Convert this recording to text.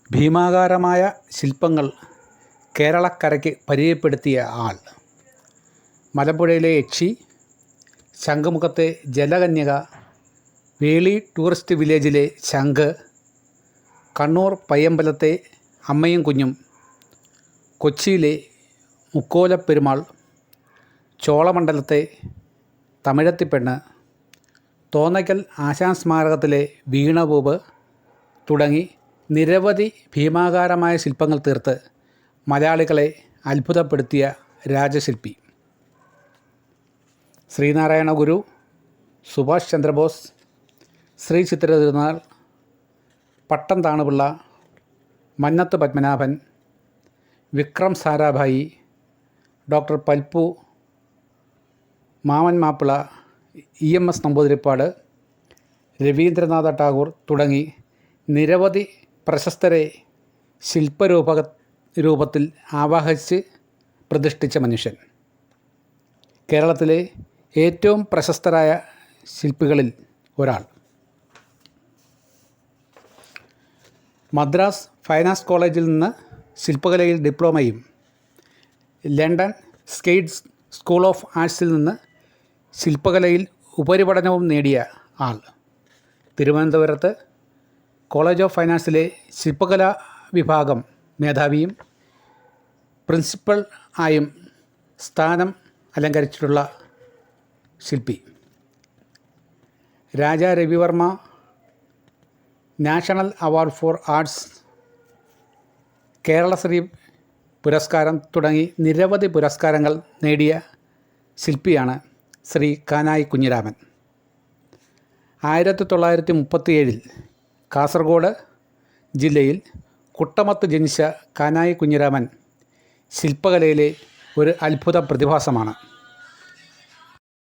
ഭീമാകാരമായ ശില്പങ്ങൾ കേരളക്കരയ്ക്ക് പരിചയപ്പെടുത്തിയ ആൾ. മലമ്പുഴയിലെ യക്ഷി, ശംഖുമുഖത്തെ ജലകന്യക, വേളി ടൂറിസ്റ്റ് വില്ലേജിലെ ശംഖ്, കണ്ണൂർ പയ്യമ്പലത്തെ അമ്മയും കുഞ്ഞും, കൊച്ചിയിലെ മുക്കോലപ്പെരുമാൾ, ചോളമണ്ഡലത്തെ തമിഴത്തിപ്പെണ്ണ്, തോന്നയ്ക്കൽ ആശാൻ സ്മാരകത്തിലെ വീണപൂവ് തുടങ്ങി നിരവധി ഭീമാകാരമായ ശില്പങ്ങൾ തീർത്ത് മലയാളികളെ അത്ഭുതപ്പെടുത്തിയ രാജശില്പി. ശ്രീനാരായണ ഗുരു, സുഭാഷ് ചന്ദ്രബോസ്, ശ്രീ ചിത്തിര തിരുനാൾ, പട്ടം താണുപിള്ള, മന്നത്ത് പത്മനാഭൻ, വിക്രം സാരാഭായി, ഡോക്ടർ പൽപ്പു, മാമൻ മാപ്പിള, EMS നമ്പൂതിരിപ്പാട്, രവീന്ദ്രനാഥ ടാഗോർ തുടങ്ങി നിരവധി പ്രശസ്തരെ ശില്പരൂപത്തിൽ ആവാഹിച്ച് പ്രതിഷ്ഠിച്ച മനുഷ്യൻ. കേരളത്തിലെ ഏറ്റവും പ്രശസ്തരായ ശില്പികളിൽ ഒരാൾ. മദ്രാസ് ഫൈൻ ആർട്സ് കോളേജിൽ നിന്ന് ശില്പകലയിൽ ഡിപ്ലോമയും, ലണ്ടൻ സ്കെയ്റ്റ്സ് സ്കൂൾ ഓഫ് ആർട്സിൽ നിന്ന് ശില്പകലയിൽ ഉപരിപഠനവും നേടിയ ആൾ. തിരുവനന്തപുരത്ത് കോളേജ് ഓഫ് ഫൈൻ ആർട്സിലെ ശില്പകലാ വിഭാഗം മേധാവിയും പ്രിൻസിപ്പൽ ആയും സ്ഥാനം അലങ്കരിച്ചിട്ടുള്ള ശില്പി. Raja Ravi Varma national award for arts, Kerala Sree പുരസ്കാരം തുടങ്ങി നിരവധി പുരസ്കാരങ്ങൾ നേടിയ ശില്പിയാണ് ശ്രീ കാനായി കുഞ്ഞിരാമൻ. 1937 കാസർഗോഡ് ജില്ലയിൽ കുട്ടമത്ത് ജനിച്ച കാനായി കുഞ്ഞിരാമൻ ശില്പകലയിലെ ഒരു അത്ഭുത പ്രതിഭാസമാണ്.